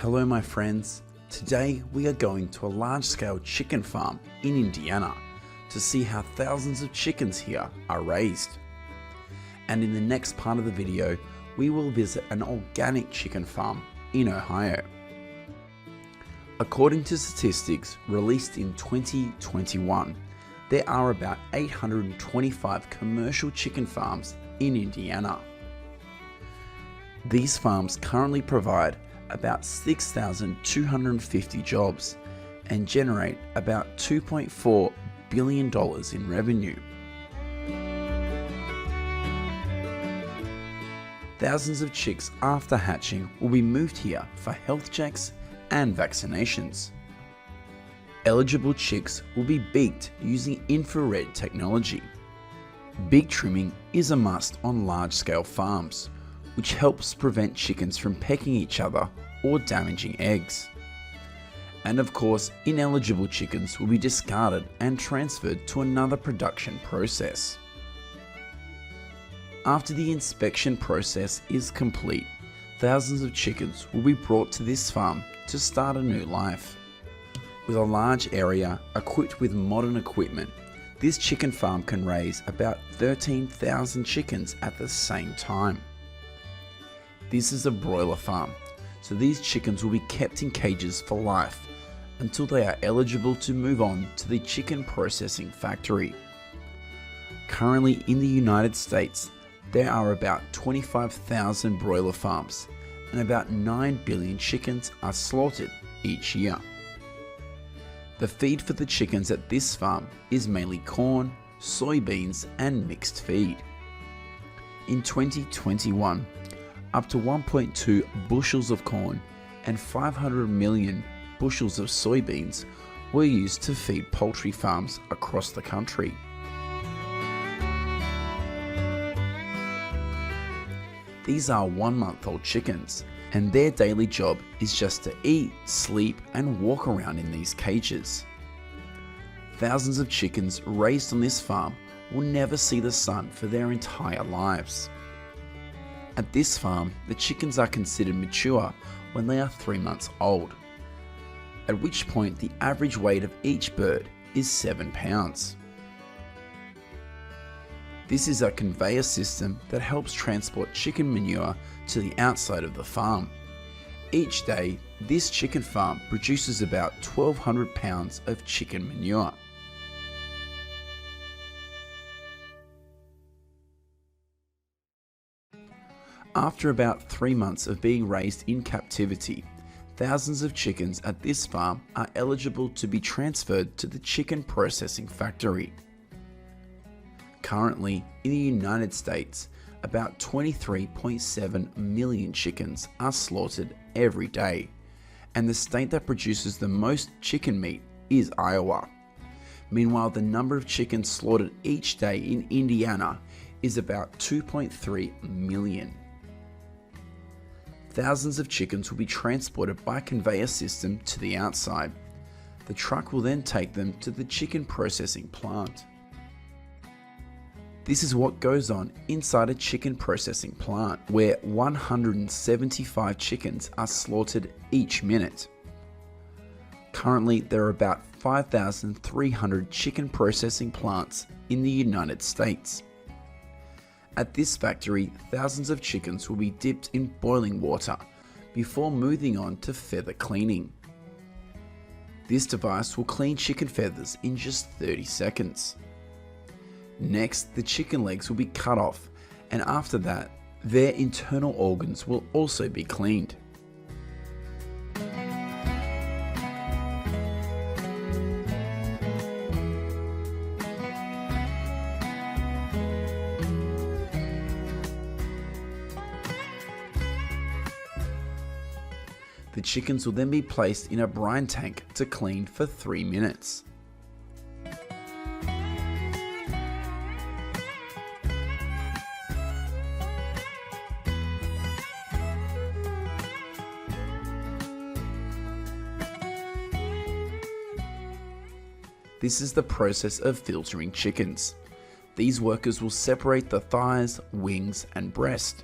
Hello my friends, today we are going to a large-scale chicken farm in Indiana to see how thousands of chickens here are raised. And in the next part of the video, we will visit an organic chicken farm in Ohio. According to statistics released in 2021, there are about 825 commercial chicken farms in Indiana. These farms currently provide about 6,250 jobs and generate about $2.4 billion in revenue. Thousands of chicks after hatching will be moved here for health checks and vaccinations. Eligible chicks will be beaked using infrared technology. Beak trimming is a must on large-scale farms, which helps prevent chickens from pecking each other or damaging eggs. And of course, ineligible chickens will be discarded and transferred to another production process. After the inspection process is complete, thousands of chickens will be brought to this farm to start a new life. With a large area equipped with modern equipment, this chicken farm can raise about 13,000 chickens at the same time. This is a broiler farm, so these chickens will be kept in cages for life until they are eligible to move on to the chicken processing factory. Currently in the United States, there are about 25,000 broiler farms and about 9 billion chickens are slaughtered each year. The feed for the chickens at this farm is mainly corn, soybeans and mixed feed. In 2021, up to 1.2 bushels of corn and 500 million bushels of soybeans were used to feed poultry farms across the country. These are 1-month-old chickens, and their daily job is just to eat, sleep, and walk around in these cages. Thousands of chickens raised on this farm will never see the sun for their entire lives. At this farm, the chickens are considered mature when they are 3 months old, at which point the average weight of each bird is 7 pounds. This is a conveyor system that helps transport chicken manure to the outside of the farm. Each day, this chicken farm produces about 1,200 pounds of chicken manure. After about 3 months of being raised in captivity, thousands of chickens at this farm are eligible to be transferred to the chicken processing factory. Currently, in the United States, about 23.7 million chickens are slaughtered every day, and the state that produces the most chicken meat is Iowa. Meanwhile, the number of chickens slaughtered each day in Indiana is about 2.3 million. Thousands of chickens will be transported by conveyor system to the outside. The truck will then take them to the chicken processing plant. This is what goes on inside a chicken processing plant, where 175 chickens are slaughtered each minute. Currently, there are about 5,300 chicken processing plants in the United States. At this factory, thousands of chickens will be dipped in boiling water before moving on to feather cleaning. This device will clean chicken feathers in just 30 seconds. Next, the chicken legs will be cut off, and after that, their internal organs will also be cleaned. The chickens will then be placed in a brine tank to clean for 3 minutes. This is the process of filtering chickens. These workers will separate the thighs, wings, and breast.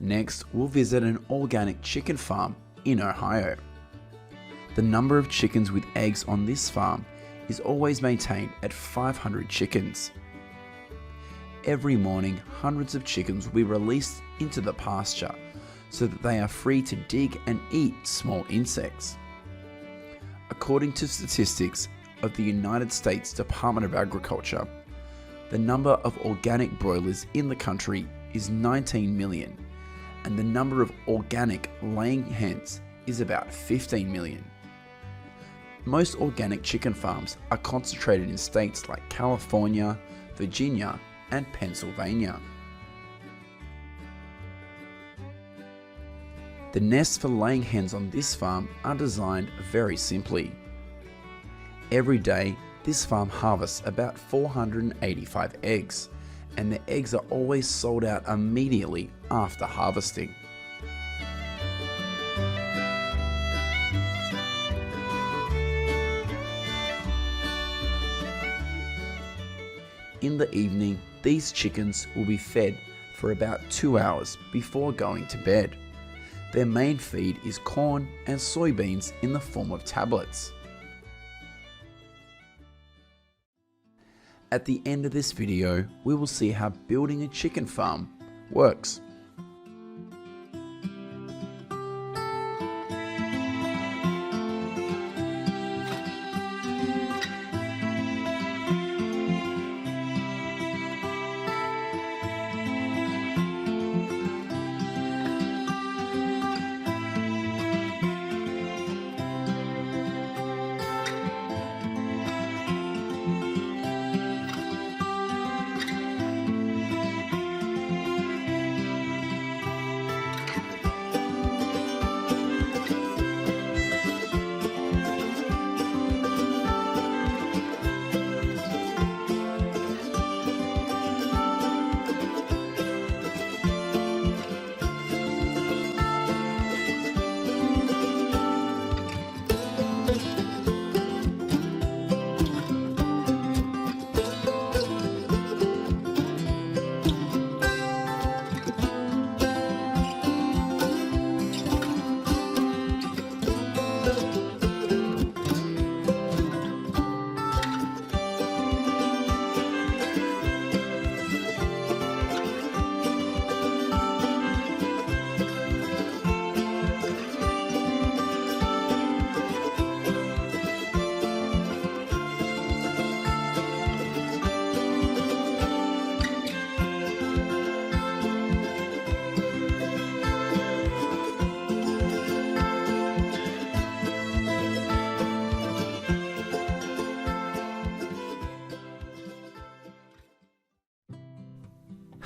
Next, we'll visit an organic chicken farm in Ohio. The number of chickens with eggs on this farm is always maintained at 500 chickens. Every morning, hundreds of chickens will be released into the pasture so that they are free to dig and eat small insects. According to statistics of the United States Department of Agriculture, the number of organic broilers in the country is 19 million, and the number of organic laying hens is about 15 million. Most organic chicken farms are concentrated in states like California, Virginia, and Pennsylvania. The nests for laying hens on this farm are designed very simply. Every day, this farm harvests about 485 eggs, and the eggs are always sold out immediately after harvesting. In the evening, these chickens will be fed for about 2 hours before going to bed. Their main feed is corn and soybeans in the form of tablets. At the end of this video, we will see how building a chicken farm works.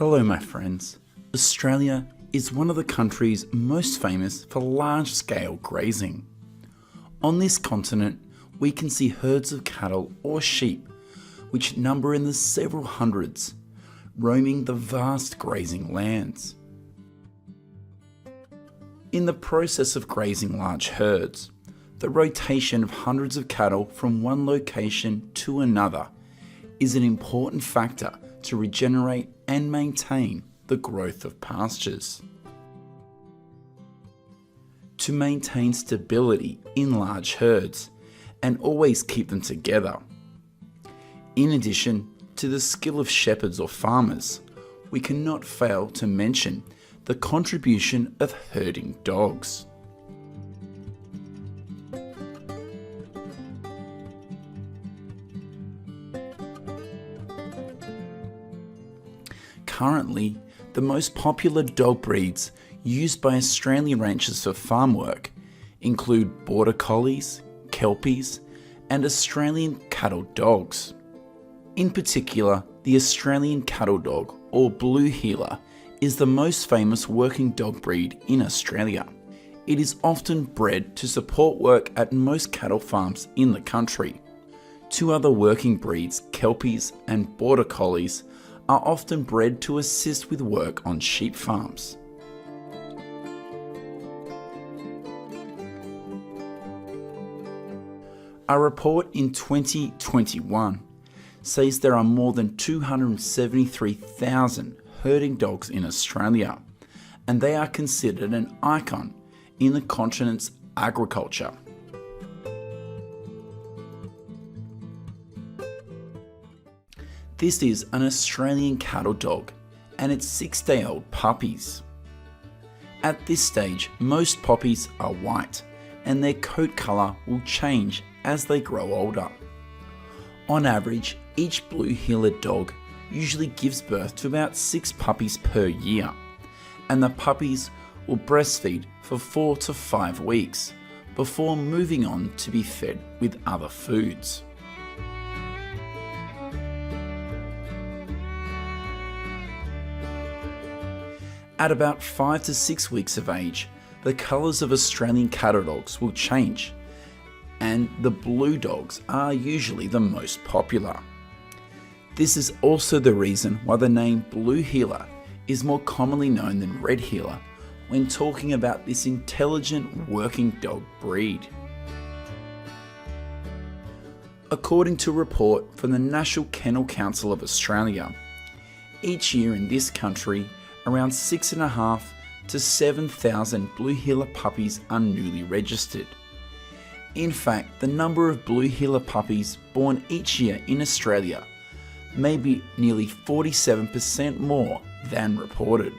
Hello my friends. Australia is one of the countries most famous for large-scale grazing. On this continent, we can see herds of cattle or sheep, which number in the several hundreds, roaming the vast grazing lands. In the process of grazing large herds, the rotation of hundreds of cattle from one location to another is an important factor to regenerate and maintain the growth of pastures. To maintain stability in large herds and always keep them together. In addition to the skill of shepherds or farmers, we cannot fail to mention the contribution of herding dogs. Currently, the most popular dog breeds used by Australian ranchers for farm work include Border Collies, Kelpies, and Australian cattle dogs. In particular, the Australian cattle dog, or blue heeler, is the most famous working dog breed in Australia. It is often bred to support work at most cattle farms in the country. Two other working breeds, Kelpies and Border Collies, are often bred to assist with work on sheep farms. A report in 2021 says there are more than 273,000 herding dogs in Australia, and they are considered an icon in the continent's agriculture. This is an Australian cattle dog and its 6-day-old puppies. At this stage, most puppies are white and their coat colour will change as they grow older. On average, each blue heeler dog usually gives birth to about 6 puppies per year, and the puppies will breastfeed for 4 to 5 weeks before moving on to be fed with other foods. At about 5 to 6 weeks of age, the colours of Australian cattle dogs will change, and the blue dogs are usually the most popular. This is also the reason why the name blue heeler is more commonly known than red heeler when talking about this intelligent working dog breed. According to a report from the National Kennel Council of Australia, each year in this country, around 6,500 to 7,000 blue heeler puppies are newly registered. In fact, the number of blue heeler puppies born each year in Australia may be nearly 47% more than reported.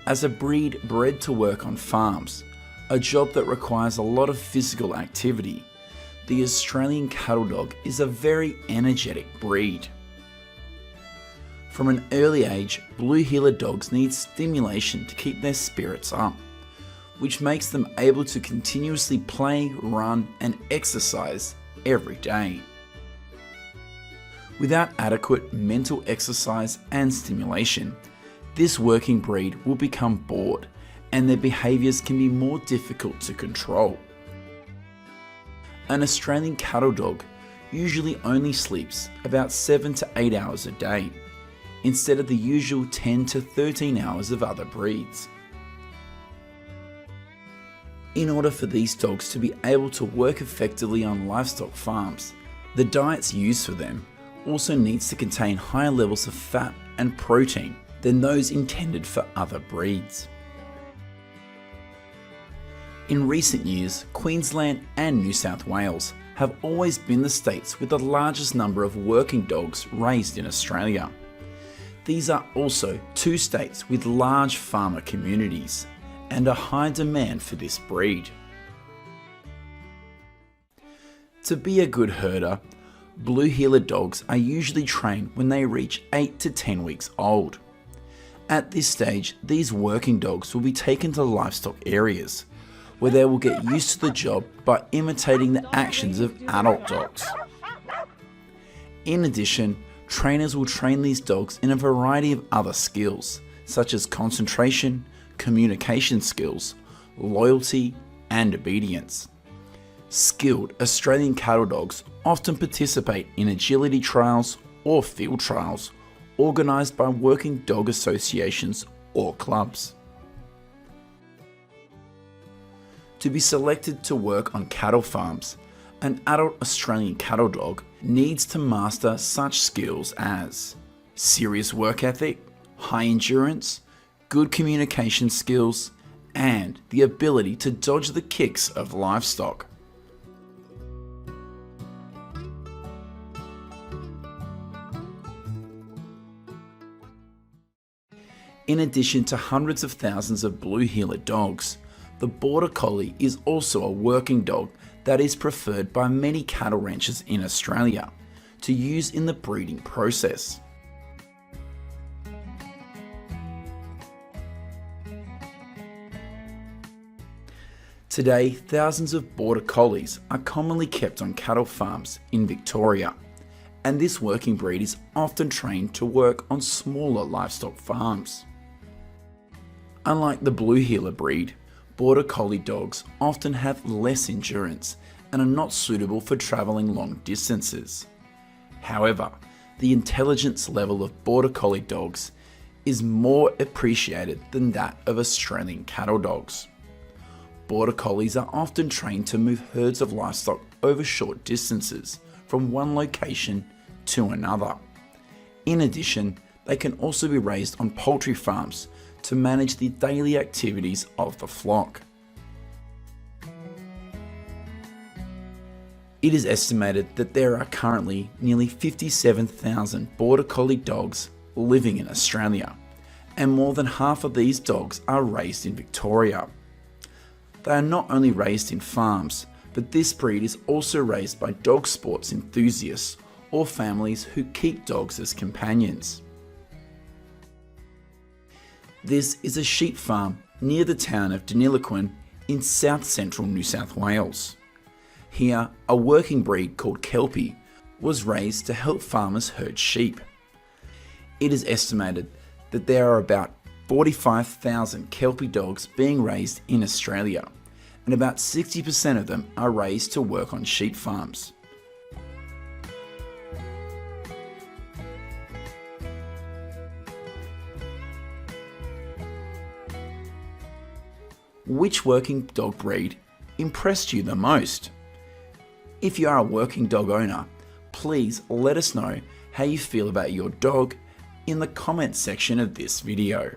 As a breed bred to work on farms, a job that requires a lot of physical activity, the Australian cattle dog is a very energetic breed. From an early age, blue heeler dogs need stimulation to keep their spirits up, which makes them able to continuously play, run, and exercise every day. Without adequate mental exercise and stimulation, this working breed will become bored and their behaviours can be more difficult to control. An Australian cattle dog usually only sleeps about 7 to 8 hours a day, instead of the usual 10 to 13 hours of other breeds. In order for these dogs to be able to work effectively on livestock farms, the diets used for them also needs to contain higher levels of fat and protein than those intended for other breeds. In recent years, Queensland and New South Wales have always been the states with the largest number of working dogs raised in Australia. These are also 2 states with large farmer communities and a high demand for this breed. To be a good herder, blue heeler dogs are usually trained when they reach 8 to 10 weeks old. At this stage, these working dogs will be taken to livestock areas where they will get used to the job by imitating the actions of adult dogs. In addition, trainers will train these dogs in a variety of other skills, such as concentration, communication skills, loyalty, and obedience. Skilled Australian cattle dogs often participate in agility trials or field trials organised by working dog associations or clubs. To be selected to work on cattle farms, an adult Australian cattle dog needs to master such skills as serious work ethic, high endurance, good communication skills, and the ability to dodge the kicks of livestock. In addition to hundreds of thousands of blue heeler dogs, the Border Collie is also a working dog that is preferred by many cattle ranchers in Australia to use in the breeding process. Today, thousands of Border Collies are commonly kept on cattle farms in Victoria, and this working breed is often trained to work on smaller livestock farms. Unlike the blue heeler breed, Border Collie dogs often have less endurance and are not suitable for travelling long distances. However, the intelligence level of Border Collie dogs is more appreciated than that of Australian cattle dogs. Border Collies are often trained to move herds of livestock over short distances from one location to another. In addition, They can also be raised on poultry farms to manage the daily activities of the flock. It is estimated that there are currently nearly 57,000 Border Collie dogs living in Australia, and more than half of these dogs are raised in Victoria. They are not only raised in farms, but this breed is also raised by dog sports enthusiasts or families who keep dogs as companions. This is a sheep farm near the town of Deniliquin in south central New South Wales. Here, a working breed called Kelpie was raised to help farmers herd sheep. It is estimated that there are about 45,000 Kelpie dogs being raised in Australia, and about 60% of them are raised to work on sheep farms. Which working dog breed impressed you the most? If you are a working dog owner, please let us know how you feel about your dog in the comments section of this video.